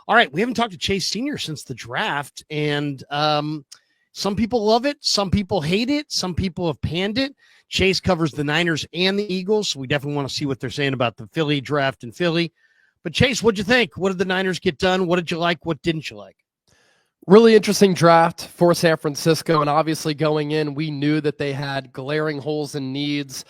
All right, we haven't talked to Chase Senior since the draft, and some people love it, some people hate it, some people have panned it. Chase covers the Niners and the Eagles, so we definitely want to see what they're saying about the Philly draft in Philly. But Chase, what'd you think? What did the Niners get done? What did you like? What didn't you like? Really interesting draft for San Francisco, and obviously going in, we knew that they had glaring holes and needs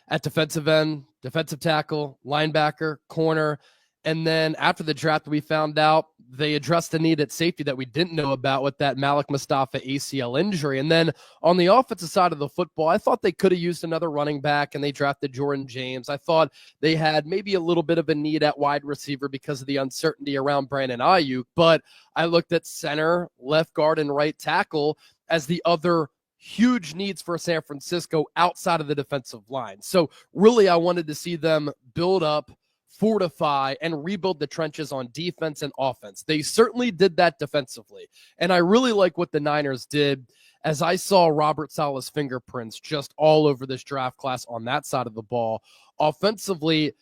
at defensive end, defensive tackle, linebacker, corner. And then after the draft, we found out they addressed the need at safety that we didn't know about with that Malik Mustafa ACL injury. And then on the offensive side of the football, I thought they could have used another running back, and they drafted Jordan James. I thought they had maybe a little bit of a need at wide receiver because of the uncertainty around Brandon Ayuk. But I looked at center, left guard, and right tackle as the other huge needs for San Francisco outside of the defensive line. So really, I wanted to see them build up, fortify, and rebuild the trenches on defense and offense. They certainly did that defensively. And I really like what the Niners did, as I saw Robert Saleh's fingerprints just all over this draft class on that side of the ball. Offensively,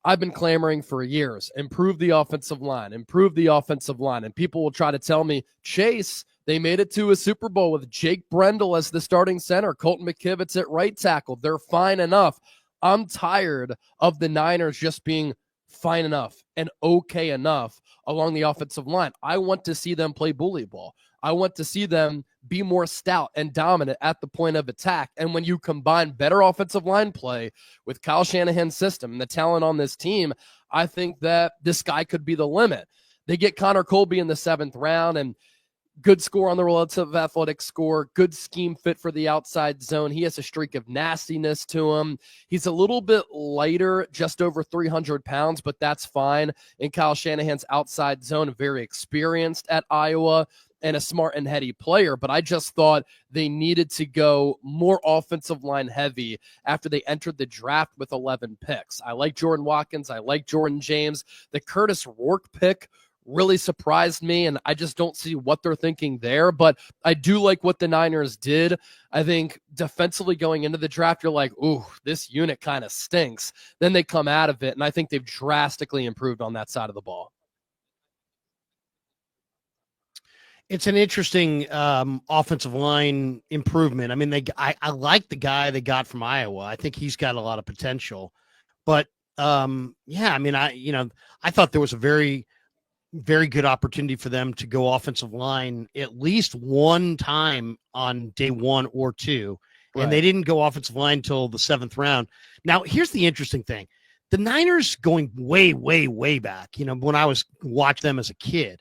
I've been clamoring for years, improve the offensive line, improve the offensive line. And people will try to tell me, Chase, they made it to a Super Bowl with Jake Brendel as the starting center, Colton McKivitz at right tackle. They're fine enough. I'm tired of the Niners just being fine enough and okay enough along the offensive line. I want to see them play bully ball. I want to see them be more stout and dominant at the point of attack. And when you combine better offensive line play with Kyle Shanahan's system and the talent on this team, I think that this guy could be the limit. They get Connor Colby in the 7th round, and good score on the relative athletic score, good scheme fit for the outside zone. He has a streak of nastiness to him. He's a little bit lighter, just over 300 pounds, but that's fine. In Kyle Shanahan's outside zone, very experienced at Iowa and a smart and heady player. But I just thought they needed to go more offensive line heavy after they entered the draft with 11 picks. I like Jordan Watkins. I like Jordan James. The Kurtis Rourke pick really surprised me, and I just don't see what they're thinking there. But I do like what the Niners did. I think defensively going into the draft, you're like, ooh, this unit kind of stinks. Then they come out of it, and I think they've drastically improved on that side of the ball. It's an interesting offensive line improvement. I mean, I like the guy they got from Iowa. I think he's got a lot of potential. But, yeah, I mean, I thought there was a very good opportunity for them to go offensive line at least one time on day 1 or 2. Right. And they didn't go offensive line until the 7th round. Now, here's the interesting thing. The Niners going way, way, way back, when I was watching them as a kid,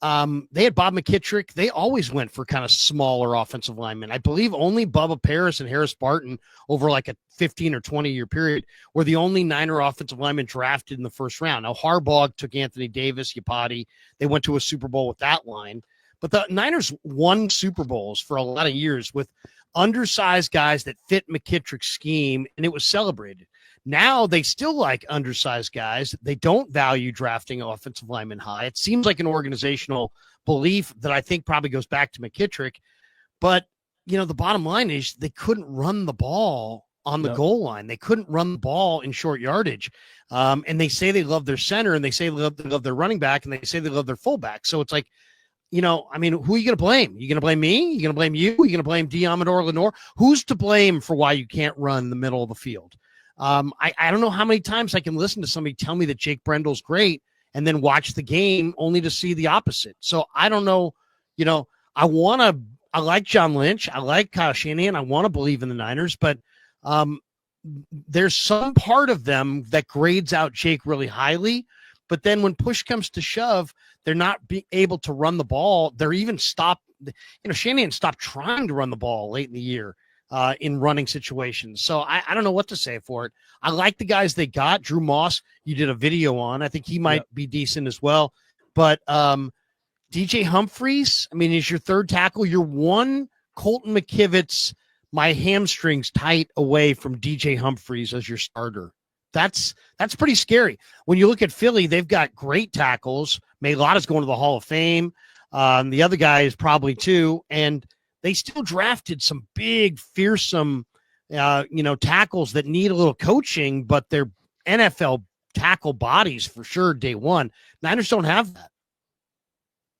they had Bob McKittrick. They always went for kind of smaller offensive linemen. I believe only Bubba Paris and Harris Barton over like a 15 or 20-year period were the only Niner offensive linemen drafted in the 1st round. Now, Harbaugh took Anthony Davis, Yapati. They went to a Super Bowl with that line. But the Niners won Super Bowls for a lot of years with undersized guys that fit McKittrick's scheme, and it was celebrated. Now they still like undersized guys. They don't value drafting offensive linemen high. It seems like an organizational belief that I think probably goes back to McKittrick. But, the bottom line is they couldn't run the ball on the goal line. They couldn't run the ball in short yardage. And they say they love their center, and they say they love their running back, and they say they love their fullback. So it's like, who are you going to blame? You going to blame me? You going to blame you? You going to blame Diamador Lenore? Who's to blame for why you can't run the middle of the field? I don't know how many times I can listen to somebody tell me that Jake Brendel's great and then watch the game only to see the opposite. So I don't know, I like John Lynch. I like Kyle Shanahan. I want to believe in the Niners, but there's some part of them that grades out Jake really highly. But then when push comes to shove, they're not able to run the ball. They're even Shanahan stopped trying to run the ball late in the year. In running situations. So I don't know what to say for it. I like the guys they got. Drew Moss, you did a video on. I think he might be decent as well. But DJ Humphries, is your 3rd tackle. You're one Colton McKivitz, my hamstrings tight away from DJ Humphries as your starter. That's pretty scary. When you look at Philly, they've got great tackles. Mailata's going to the Hall of Fame. The other guy is probably too. And they still drafted some big, fearsome, tackles that need a little coaching, but they're NFL tackle bodies for sure day one. Niners don't have that.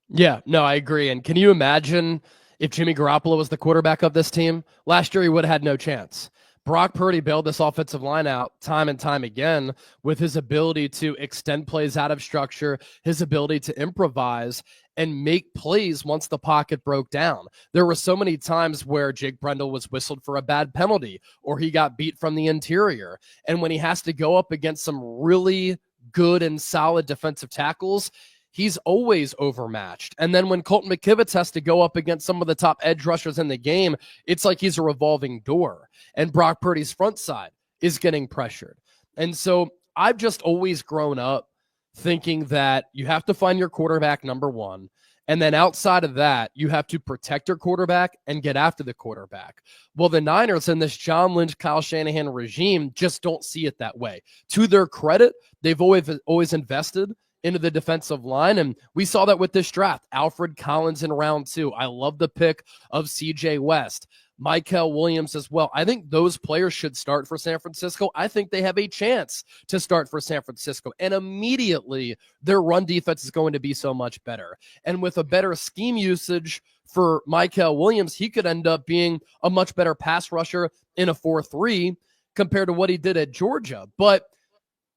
Yeah, no, I agree. And can you imagine if Jimmy Garoppolo was the quarterback of this team? Last year, he would have had no chance. Brock Purdy bailed this offensive line out time and time again with his ability to extend plays out of structure, his ability to improvise and make plays once the pocket broke down. There were so many times where Jake Brendel was whistled for a bad penalty or he got beat from the interior. And when he has to go up against some really good and solid defensive tackles, he's always overmatched. And then when Colton McKivitz has to go up against some of the top edge rushers in the game, it's like he's a revolving door. And Brock Purdy's front side is getting pressured. And so I've just always grown up thinking that you have to find your quarterback, number one. And then outside of that, you have to protect your quarterback and get after the quarterback. Well, the Niners in this John Lynch, Kyle Shanahan regime just don't see it that way. To their credit, they've always invested into the defensive line. And we saw that with this draft. Alfred Collins in round 2. I love the pick of CJ West. Mykel Williams as well. I think those players should start for San Francisco. I think they have a chance to start for San Francisco. And immediately, their run defense is going to be so much better. And with a better scheme usage for Mykel Williams, he could end up being a much better pass rusher in a 4-3 compared to what he did at Georgia. But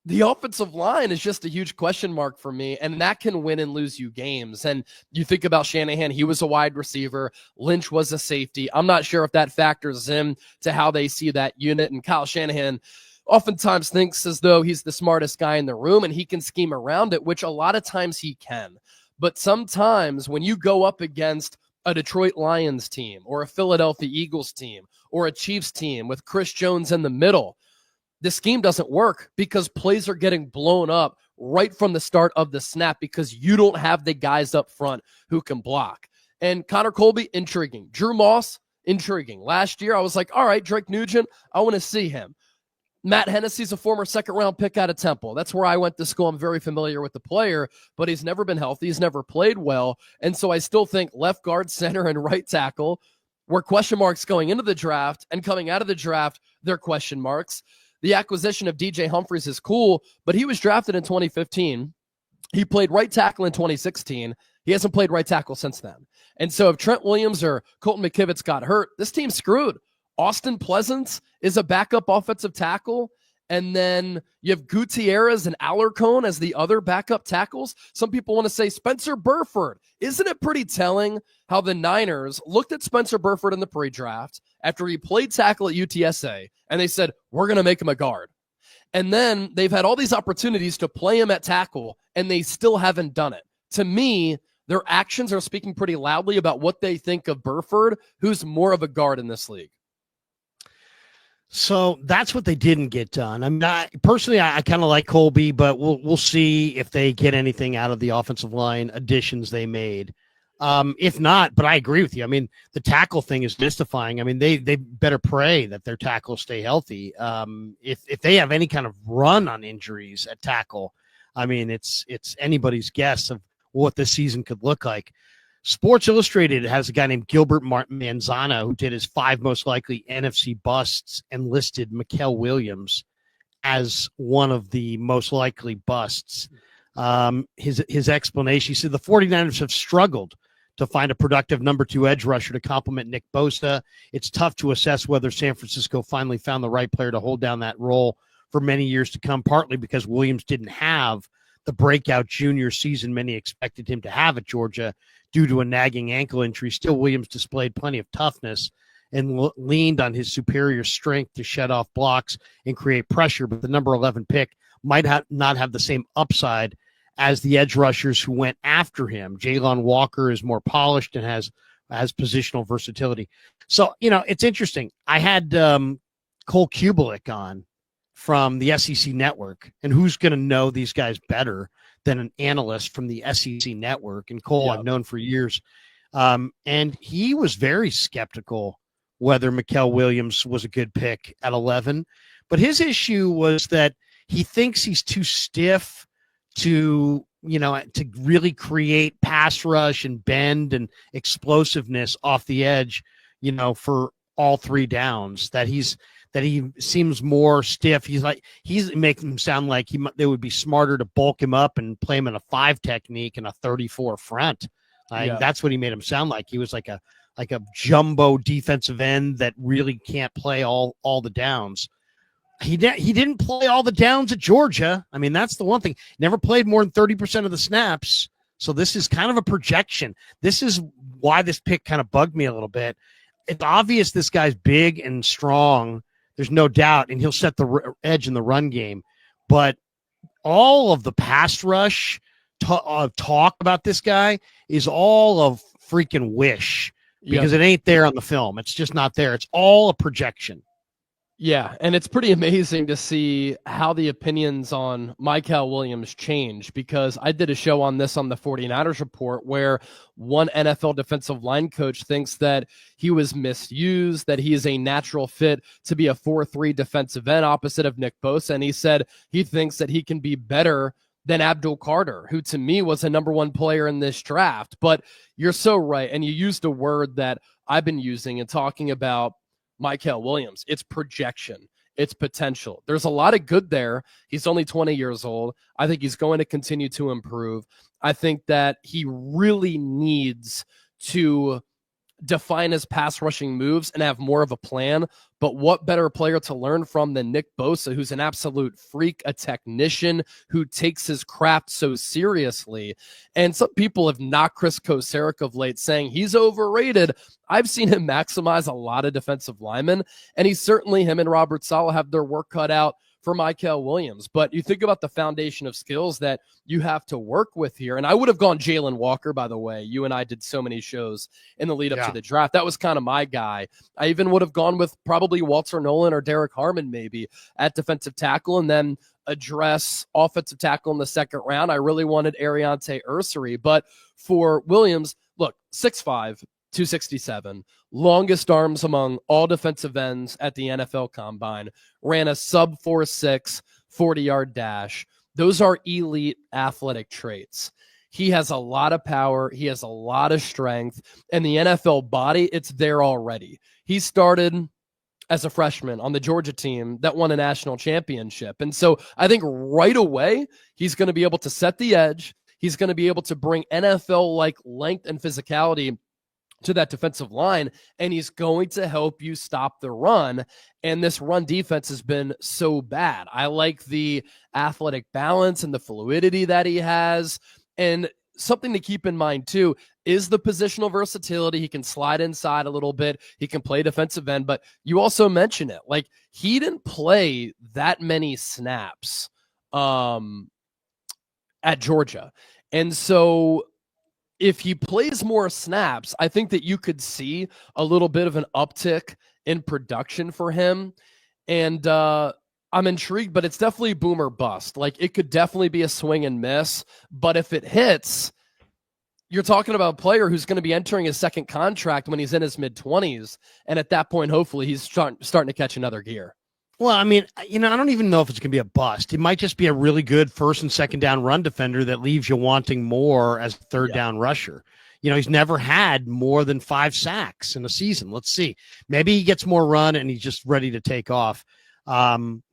the offensive line is just a huge question mark for me, and that can win and lose you games. And you think about Shanahan, he was a wide receiver. Lynch was a safety. I'm not sure if that factors in to how they see that unit. And Kyle Shanahan oftentimes thinks as though he's the smartest guy in the room and he can scheme around it, which a lot of times he can. But sometimes when you go up against a Detroit Lions team or a Philadelphia Eagles team or a Chiefs team with Chris Jones in the middle, the scheme doesn't work because plays are getting blown up right from the start of the snap because you don't have the guys up front who can block. And Connor Colby, intriguing. Drew Moss, intriguing. Last year, I was like, all right, Drake Nugent, I want to see him. Matt Hennessy's a former second-round pick out of Temple. That's where I went to school. I'm very familiar with the player, but he's never been healthy. He's never played well. And so I still think left guard, center, and right tackle were question marks going into the draft, and coming out of the draft, they're question marks. The acquisition of DJ Humphries is cool, but he was drafted in 2015. He played right tackle in 2016. He hasn't played right tackle since then. And so if Trent Williams or Colton McKivitz got hurt, this team's screwed. Austin Pleasance is a backup offensive tackle. And then you have Gutierrez and Alarcon as the other backup tackles. Some people want to say Spencer Burford. Isn't it pretty telling how the Niners looked at Spencer Burford in the pre-draft after he played tackle at UTSA, and they said, we're going to make him a guard. And then they've had all these opportunities to play him at tackle, and they still haven't done it. To me, their actions are speaking pretty loudly about what they think of Burford, who's more of a guard in this league. So that's what they didn't get done. I mean, personally, I kind of like Colby, but we'll see if they get anything out of the offensive line additions they made. If not, but I agree with you. I mean, the tackle thing is mystifying. I mean, they better pray that their tackles stay healthy. If they have any kind of run on injuries at tackle, I mean, it's anybody's guess of what this season could look like. Sports Illustrated has a guy named Gilbert Manzana who did his 5 most likely NFC busts and listed Mykel Williams as one of the most likely busts. His explanation, he said the 49ers have struggled to find a productive number 2 edge rusher to complement Nick Bosa. It's tough to assess whether San Francisco finally found the right player to hold down that role for many years to come, partly because Williams didn't have the breakout junior season many expected him to have at Georgia due to a nagging ankle injury. Still, Williams displayed plenty of toughness and leaned on his superior strength to shed off blocks and create pressure, but the number 11 pick might not have the same upside as the edge rushers who went after him. Jalen Walker is more polished and has positional versatility. So, it's interesting. I had Cole Kubelik on from the SEC Network, and who's going to know these guys better than an analyst from the SEC Network? And Cole, I've known for years. And he was very skeptical whether Mykel Williams was a good pick at 11. But his issue was that he thinks he's too stiff to really create pass rush and bend and explosiveness off the edge, for all 3 downs, that he seems more stiff. He's making him sound like they would be smarter to bulk him up and play him in a 5 technique and a 34 front. Yeah. That's what he made him sound like. He was like a jumbo defensive end that really can't play all the downs. He didn't play all the downs at Georgia. I mean, that's the one thing. Never played more than 30% of the snaps. So this is kind of a projection. This is why this pick kind of bugged me a little bit. It's obvious this guy's big and strong. There's no doubt, and he'll set the edge in the run game. But all of the pass rush talk about this guy is all of freaking wish because it ain't there on the film. It's just not there. It's all a projection. Yeah, and it's pretty amazing to see how the opinions on Mykel Williams change, because I did a show on this on the 49ers Report where one NFL defensive line coach thinks that he was misused, that he is a natural fit to be a 4-3 defensive end opposite of Nick Bosa, and he said he thinks that he can be better than Abdul Carter, who to me was a number one player in this draft. But you're so right, and you used a word that I've been using and talking about Mykel Williams. It's projection. It's potential. There's a lot of good there. He's only 20 years old. I think he's going to continue to improve. I think that he really needs to define his pass rushing moves and have more of a plan. But what better player to learn from than Nick Bosa, who's an absolute freak, a technician who takes his craft so seriously. And some people have knocked Chris Kocurek of late, saying he's overrated. I've seen him maximize a lot of defensive linemen, and him and Robert Saleh have their work cut out for Mykel Williams. But you think about the foundation of skills that you have to work with here. And I would have gone Jalen Walker, by the way. You and I did so many shows in the lead up to the draft. That was kind of my guy. I even would have gone with probably Walter Nolan or Derek Harmon maybe at defensive tackle, and then address offensive tackle in the second round. I really wanted Ariante Ursary. But for Williams, look, 6'5", 267, longest arms among all defensive ends at the NFL Combine, ran a sub 4.6 40-yard dash. Those are elite athletic traits. He has a lot of power. He has a lot of strength. And the NFL body, it's there already. He started as a freshman on the Georgia team that won a national championship. And so I think right away, he's going to be able to set the edge. He's going to be able to bring NFL-like length and physicality to that defensive line, and he's going to help you stop the run. And this run defense has been so bad. I like the athletic balance and the fluidity that he has. And something to keep in mind too is the positional versatility. He can slide inside a little bit. He can play defensive end, but you also mentioned it. Like, he didn't play that many snaps at Georgia. And so if he plays more snaps, I think that you could see a little bit of an uptick in production for him. And I'm intrigued, but it's definitely boom or bust. Like, it could definitely be a swing and miss, but if it hits, you're talking about a player who's going to be entering his second contract when he's in his mid-20s. And at that point, hopefully he's starting to catch another gear. Well, I mean, I don't even know if it's going to be a bust. It might just be a really good first and second down run defender that leaves you wanting more as a third down rusher. He's never had more than 5 sacks in a season. Let's see. Maybe he gets more run and he's just ready to take off.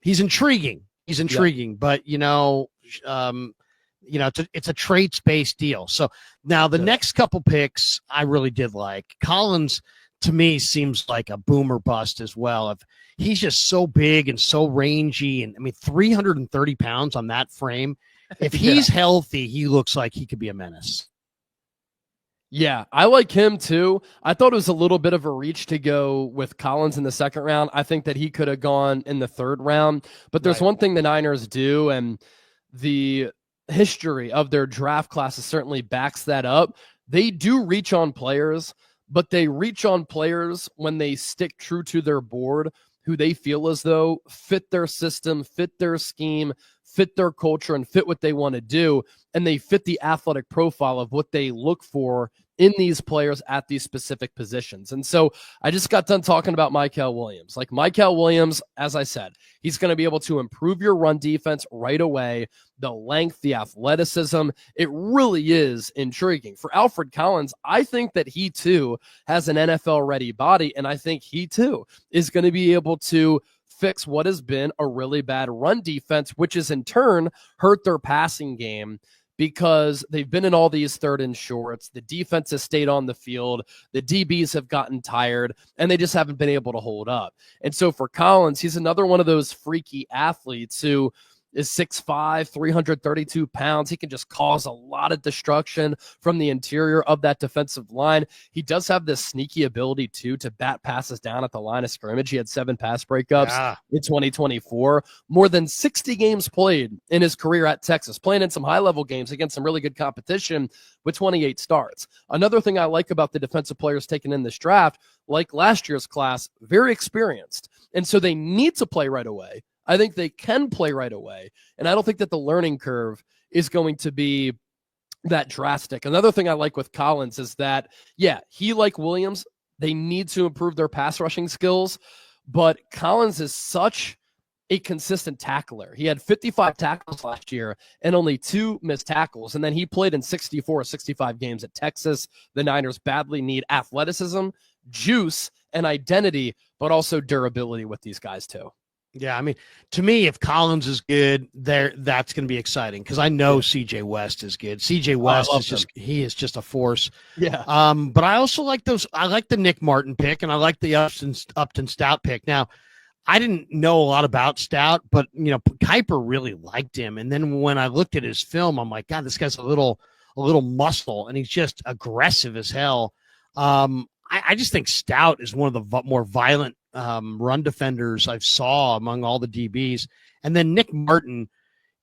He's intriguing. But it's a traits-based deal. So now the next couple picks I really did like. Collins, to me, seems like a boom or bust as well. He's just so big and so rangy, and 330 pounds on that frame. If he's healthy, he looks like he could be a menace. Yeah, I like him too. I thought it was a little bit of a reach to go with Collins in the second round. I think that he could have gone in the third round. But there's one thing the Niners do, and the history of their draft classes certainly backs that up. They do reach on players, but they reach on players when they stick true to their board, who they feel as though fit their system, fit their scheme, fit their culture, and fit what they want to do. And they fit the athletic profile of what they look for in these players at these specific positions. And so I just got done talking about Mykel Williams. Like, Mykel Williams, as I said, he's going to be able to improve your run defense right away. The length, the athleticism, it really is intriguing. For Alfred Collins, I think that he too has an NFL-ready body, and I think he too is going to be able to fix what has been a really bad run defense, which has in turn hurt their passing game because they've been in all these third and shorts. The defense has stayed on the field. The DBs have gotten tired, and they just haven't been able to hold up. And so for Collins, he's another one of those freaky athletes who is 6'5", 332 pounds. He can just cause a lot of destruction from the interior of that defensive line. He does have this sneaky ability, too, to bat passes down at the line of scrimmage. He had 7 pass breakups in 2024. More than 60 games played in his career at Texas, playing in some high-level games against some really good competition with 28 starts. Another thing I like about the defensive players taken in this draft, like last year's class, very experienced. And so they need to play right away. I think they can play right away. And I don't think that the learning curve is going to be that drastic. Another thing I like with Collins is that, yeah, he, like Williams, they need to improve their pass rushing skills. But Collins is such a consistent tackler. He had 55 tackles last year and only 2 missed tackles. And then he played in 65 games at Texas. The Niners badly need athleticism, juice, and identity, but also durability with these guys too. Yeah, I mean, to me, if Collins is good, that's going to be exciting because I know CJ West is good. CJ West is just a force. Yeah. But I also like those. I like the Nick Martin pick, and I like the Upton Stout pick. Now, I didn't know a lot about Stout, but Kuiper really liked him. And then when I looked at his film, I'm like, God, this guy's a little muscle, and he's just aggressive as hell. I just think Stout is one of the more violent run defenders I've saw among all the DBs. And then Nick Martin,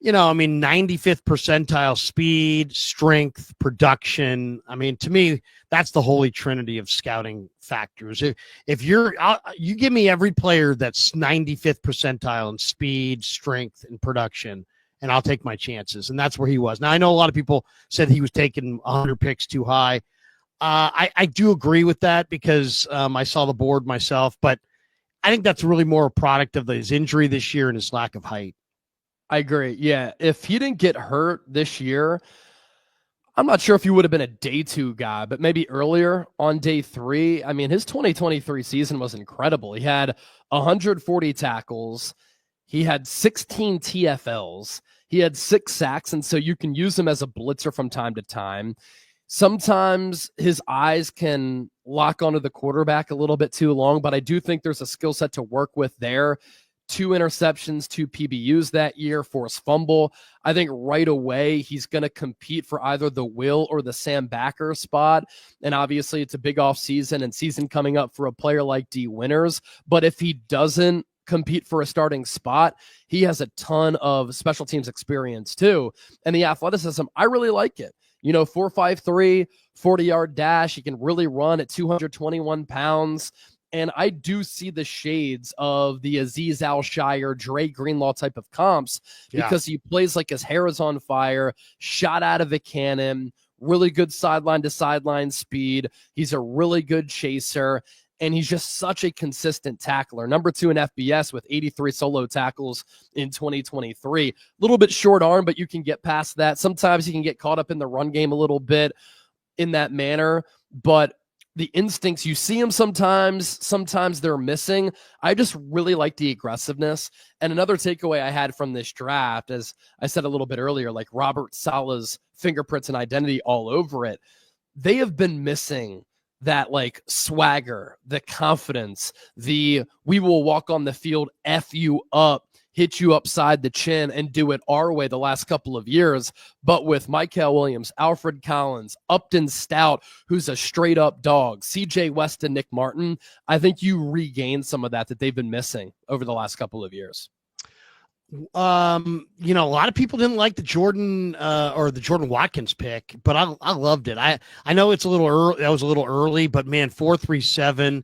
95th percentile speed, strength, production. I mean, to me, that's the holy trinity of scouting factors. If you give me every player that's 95th percentile in speed, strength, and production, and I'll take my chances. And that's where he was. Now, I know a lot of people said he was taking 100 picks too high. I do agree with that because I saw the board myself, but I think that's really more a product of his injury this year and his lack of height. I agree. Yeah. If he didn't get hurt this year, I'm not sure if he would have been a day 2 guy, but maybe earlier on day 3. I mean, his 2023 season was incredible. He had 140 tackles. He had 16 TFLs. He had 6 sacks. And so you can use him as a blitzer from time to time. Sometimes his eyes can lock onto the quarterback a little bit too long, but I do think there's a skill set to work with there. 2 interceptions, 2 PBUs that year, forced fumble. I think right away he's going to compete for either the Will or the Sam Backer spot. And obviously it's a big off season and season coming up for a player like D Winters. But if he doesn't compete for a starting spot, he has a ton of special teams experience too. And the athleticism, I really like it. 4.53, 40-yard dash. He can really run at 221 pounds. And I do see the shades of the Azeez Al-Shire, Dre Greenlaw type of comps because he plays like his hair is on fire, shot out of a cannon, really good sideline to sideline speed. He's a really good chaser. And he's just such a consistent tackler. Number 2 in FBS with 83 solo tackles in 2023. A little bit short arm, but you can get past that. Sometimes you can get caught up in the run game a little bit in that manner. But the instincts, you see them sometimes they're missing. I just really like the aggressiveness. And another takeaway I had from this draft, as I said a little bit earlier, like Robert Saleh's fingerprints and identity all over it. They have been missing that like swagger, the confidence, we will walk on the field, F you up, hit you upside the chin and do it our way the last couple of years. But with Mykel Williams, Alfred Collins, Upton Stout, who's a straight up dog, CJ West and Nick Martin, I think you regain some of that they've been missing over the last couple of years. A lot of people didn't like the Jordan Watkins pick, but I loved it. I know it's a little early. That was a little early, but man, 4.37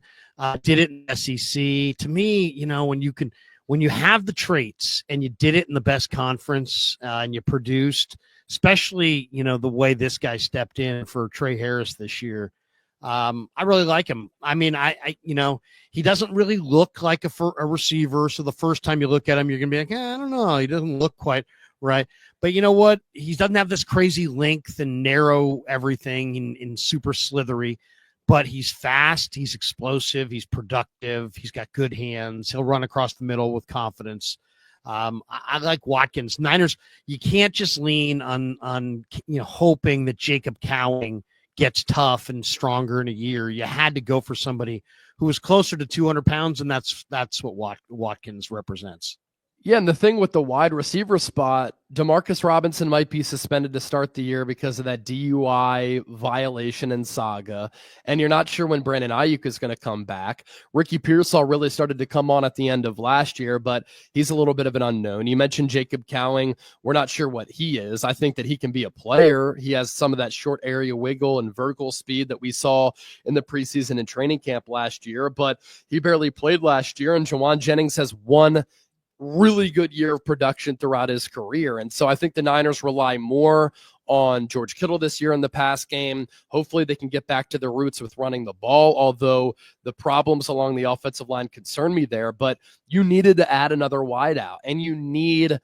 did it in SEC. To me, when you have the traits and you did it in the best conference and you produced, especially the way this guy stepped in for Trey Harris this year. I really like him. I mean, he doesn't really look like a receiver. So the first time you look at him, you're going to be like, I don't know. He doesn't look quite right. But you know what? He doesn't have this crazy length and narrow everything in super slithery, but he's fast. He's explosive. He's productive. He's got good hands. He'll run across the middle with confidence. I like Watkins. Niners, you can't just lean on hoping that Jacob Cowing gets tough and stronger in a year. You had to go for somebody who was closer to 200 pounds, and that's what Watkins represents. Yeah, and the thing with the wide receiver spot, Demarcus Robinson might be suspended to start the year because of that DUI violation in Saga, and you're not sure when Brandon Ayuk is going to come back. Ricky Pearsall really started to come on at the end of last year, but he's a little bit of an unknown. You mentioned Jacob Cowing. We're not sure what he is. I think that he can be a player. He has some of that short area wiggle and vertical speed that we saw in the preseason and training camp last year, but he barely played last year, and Jawan Jennings has one really good year of production throughout his career. And so I think the Niners rely more on George Kittle this year in the pass game. Hopefully they can get back to their roots with running the ball, although the problems along the offensive line concern me there. But you needed to add another wideout, and you need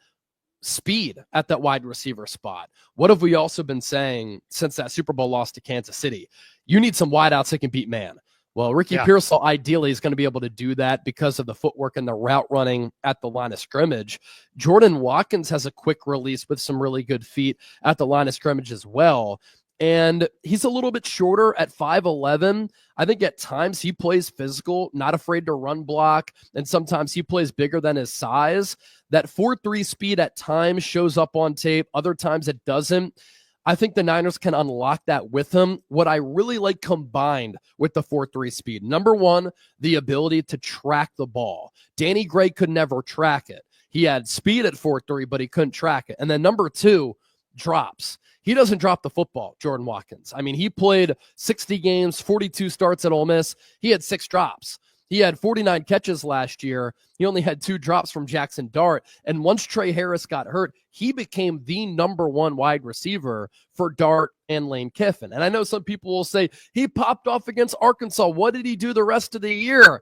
speed at that wide receiver spot. What have we also been saying since that Super Bowl loss to Kansas City? You need some wideouts that can beat man. Well, Ricky Pearsall ideally is going to be able to do that because of the footwork and the route running at the line of scrimmage. Jordan Watkins has a quick release with some really good feet at the line of scrimmage as well. And he's a little bit shorter at 5'11". I think at times he plays physical, not afraid to run block, and sometimes he plays bigger than his size. That 4.3 speed at times shows up on tape. Other times it doesn't. I think the Niners can unlock that with him. What I really like combined with the 4.3 speed, number one, the ability to track the ball. Danny Gray could never track it. He had speed at 4.3, but he couldn't track it. And then number two, drops. He doesn't drop the football, Jordan Watkins. I mean, he played 60 games, 42 starts at Ole Miss. He had 6 drops. He had 49 catches last year. He only had 2 drops from Jackson Dart. And once Trey Harris got hurt, he became the number 1 wide receiver for Dart and Lane Kiffin. And I know some people will say, he popped off against Arkansas. What did he do the rest of the year?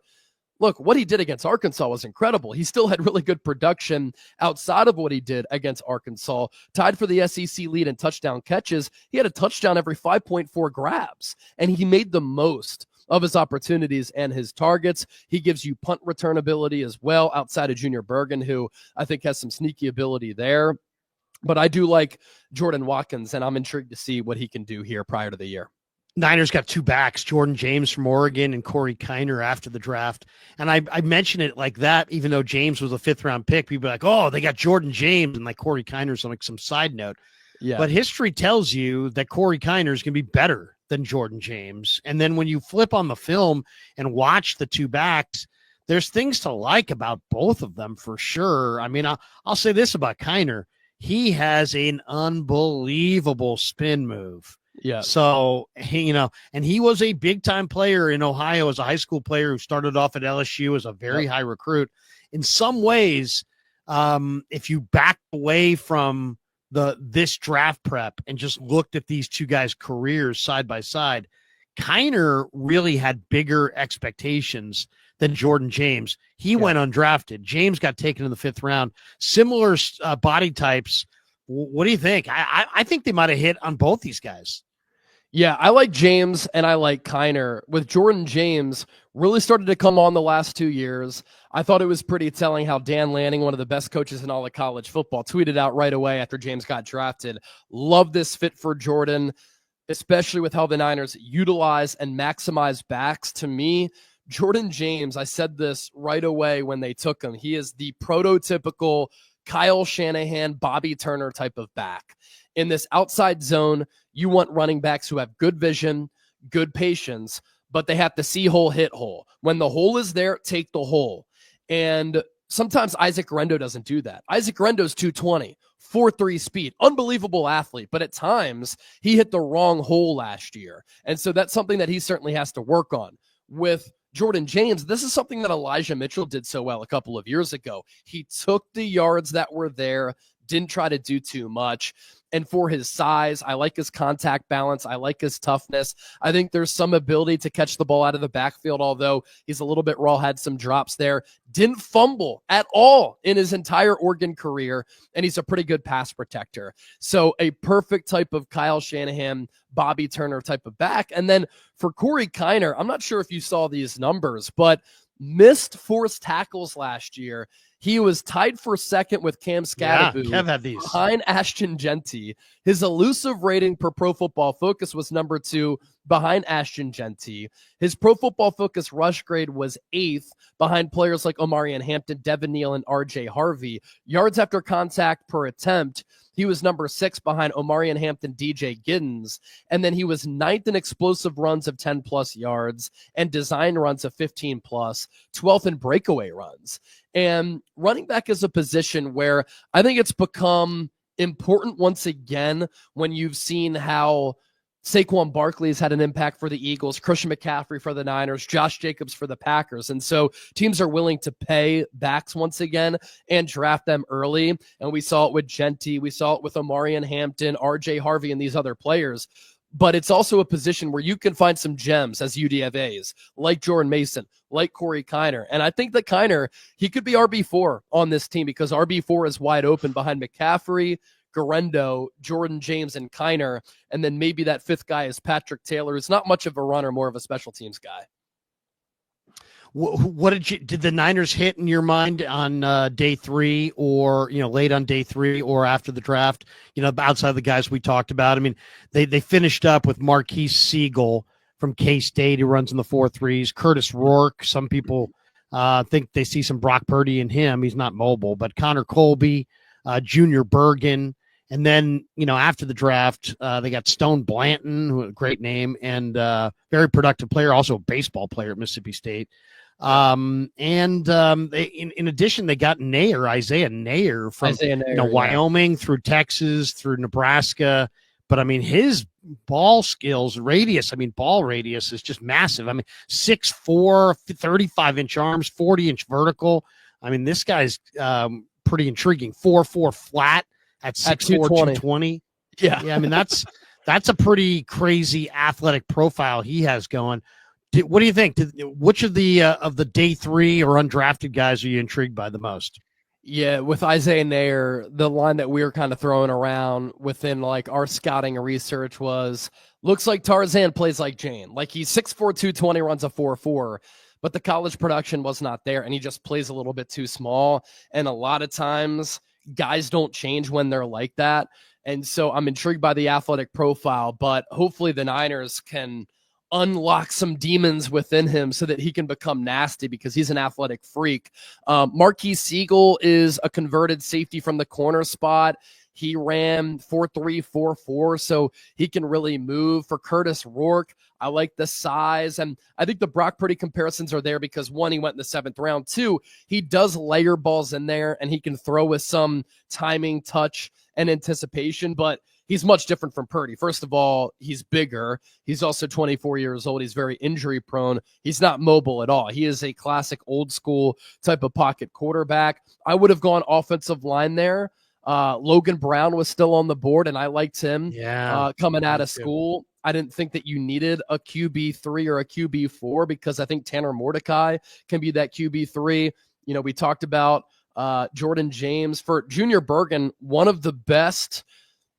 Look, what he did against Arkansas was incredible. He still had really good production outside of what he did against Arkansas. Tied for the SEC lead in touchdown catches. He had a touchdown every 5.4 grabs, and he made the most of his opportunities and his targets. He gives you punt return ability as well, outside of Junior Bergen, who I think has some sneaky ability there. But I do like Jordan Watkins, and I'm intrigued to see what he can do here prior to the year. Niners got 2 backs, Jordan James from Oregon and Corey Kiner after the draft. And I mention it like that, even though James was a 5th-round pick. People are like, oh, they got Jordan James, and like Corey Kiner's on like some side note. Yeah. But history tells you that Corey Kiner is going to be better than Jordan James. And then when you flip on the film and watch the 2 backs, there's things to like about both of them for sure. I mean, I'll say this about Kiner. He has an unbelievable spin move. Yeah. So, and he was a big time player in Ohio as a high school player who started off at LSU as a very high recruit. In some ways, if you back away from this draft prep and just looked at these 2 guys' careers side by side, Kiner really had bigger expectations than Jordan James. He went undrafted. James got taken in the 5th round. Similar body types. What do you think? I think they might have hit on both these guys. Yeah, I like James and I like Kiner. With Jordan James, really started to come on the last 2 years. I thought it was pretty telling how Dan Lanning, one of the best coaches in all of college football, tweeted out right away after James got drafted, love this fit for Jordan, especially with how the Niners utilize and maximize backs. To me, Jordan James, I said this right away when they took him, he is the prototypical Kyle Shanahan, Bobby Turner type of back. In this outside zone, you want running backs who have good vision, good patience, but they have to see hole, hit hole. When the hole is there, take the hole. And sometimes Isaac Rendo doesn't do that. Isaac Rendo's 220, 4.3 speed, unbelievable athlete, but at times he hit the wrong hole last year. And so that's something that he certainly has to work on. With Jordan James, this is something that Elijah Mitchell did so well a couple of years ago. He took the yards that were there, didn't try to do too much. And for his size, I like his contact balance. I like his toughness. I think there's some ability to catch the ball out of the backfield, although he's a little bit raw, had some drops there. Didn't fumble at all in his entire Oregon career, and he's a pretty good pass protector. So a perfect type of Kyle Shanahan, Bobby Turner type of back. And then for Corey Kiner, I'm not sure if you saw these numbers, but missed forced tackles last year. He was tied for second with Cam Scadaboo, Kev had these behind Ashton Genty. His elusive rating per Pro Football Focus was number 2 behind Ashton Genty. His Pro Football Focus rush grade was 8th behind players like Omarion Hampton, Devin Neal, and RJ Harvey. Yards after contact per attempt, he was number 6 behind Omarion Hampton, DJ Giddens. And then he was 9th in explosive runs of 10 plus yards and design runs of 15 plus, 12th in breakaway runs. And running back is a position where I think it's become important once again when you've seen how Saquon Barkley has had an impact for the Eagles, Christian McCaffrey for the Niners, Josh Jacobs for the Packers. And so teams are willing to pay backs once again and draft them early. And we saw it with Genty. We saw it with Omarion Hampton, RJ Harvey, and these other players. But it's also a position where you can find some gems as UDFAs, like Jordan Mason, like Corey Kiner. And I think that Kiner, he could be RB4 on this team because RB4 is wide open behind McCaffrey, Garendo, Jordan James, and Kiner. And then maybe that 5th guy is Patrick Taylor, who's not much of a runner, more of a special teams guy. What did the Niners hit in your mind on day 3 or, late on day 3 or after the draft, outside of the guys we talked about? I mean, they finished up with Marques Sigle from K-State, who runs in the 4.3s. Kurtis Rourke, some people think they see some Brock Purdy in him. He's not mobile, but Connor Colby, Junior Bergen. And then, after the draft, they got Stone Blanton, who a great name, and very productive player, also a baseball player at Mississippi State. In addition, they got Isaiah Nair from Wyoming through Texas, through Nebraska. But I mean, his ball skills, ball radius is just massive. I mean, 6'4", 35-inch arms, 40-inch vertical. I mean, this guy's pretty intriguing. 4.4 flat at 6'4", 220. Yeah. I mean, that's a pretty crazy athletic profile he has going. What do you think? Which of the day 3 or undrafted guys are you intrigued by the most? Yeah, with Isaiah Nair, the line that we were kind of throwing around within like our scouting research was, looks like Tarzan plays like Jane. Like he's 6'4", 220, runs a 4.4, but the college production was not there, and he just plays a little bit too small. And a lot of times, guys don't change when they're like that. And so I'm intrigued by the athletic profile, but hopefully the Niners can unlock some demons within him so that he can become nasty because he's an athletic freak. Marques Sigle is a converted safety from the corner spot. He ran 4.3, 4.4, so he can really move. For Kurtis Rourke, I like the size, and I think the Brock Purdy comparisons are there because, 1, he went in the 7th round. 2, he does layer balls in there, and he can throw with some timing, touch, and anticipation, but he's much different from Purdy. First of all, he's bigger. He's also 24 years old. He's very injury prone. He's not mobile at all. He is a classic old school type of pocket quarterback. I would have gone offensive line there. Logan Brown was still on the board, and I liked him coming out of school. I didn't think that you needed a QB3 or a QB4 because I think Tanner Mordecai can be that QB3. We talked about Jordan James. For Junior Bergen, one of the best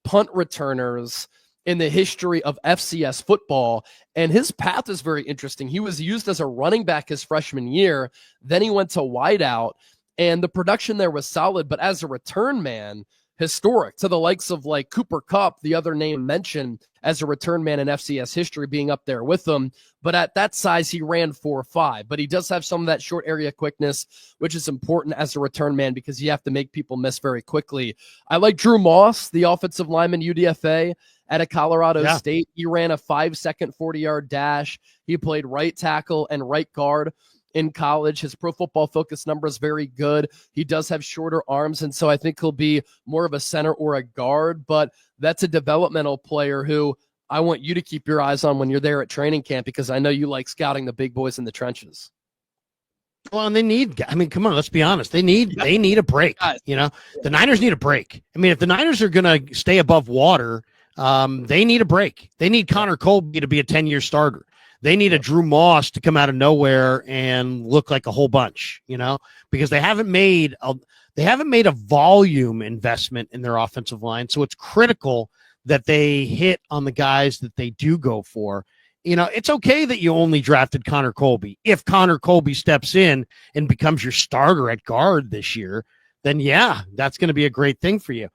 punt returners in the history of FCS football, and his path is very interesting. He was used as a running back his freshman year, then he went to wideout, and the production there was solid, but as a return man, historic to the likes of like Cooper Kupp, the other name mentioned as a return man in FCS history, being up there with them. But at that size, he ran 4.5, but he does have some of that short area quickness, which is important as a return man because you have to make people miss very quickly. I like Drew Moss, the offensive lineman UDFA out of Colorado State. He ran a 5-second 40-yard dash. He played right tackle and right guard in college. His Pro Football Focus number is very good. He does have shorter arms, and so I think he'll be more of a center or a guard, but that's a developmental player who I want you to keep your eyes on when you're there at training camp because I know you like scouting the big boys in the trenches. Well, and they need, come on, let's be honest. They need a break. The Niners need a break. I mean, if the Niners are going to stay above water, they need a break. They need Connor Colby to be a 10-year starter. They need a Drew Moss to come out of nowhere and look like a whole bunch, because they haven't made a volume investment in their offensive line. So it's critical that they hit on the guys that they do go for. it's okay that you only drafted Connor Colby. If Connor Colby steps in and becomes your starter at guard this year, then yeah, that's going to be a great thing for you.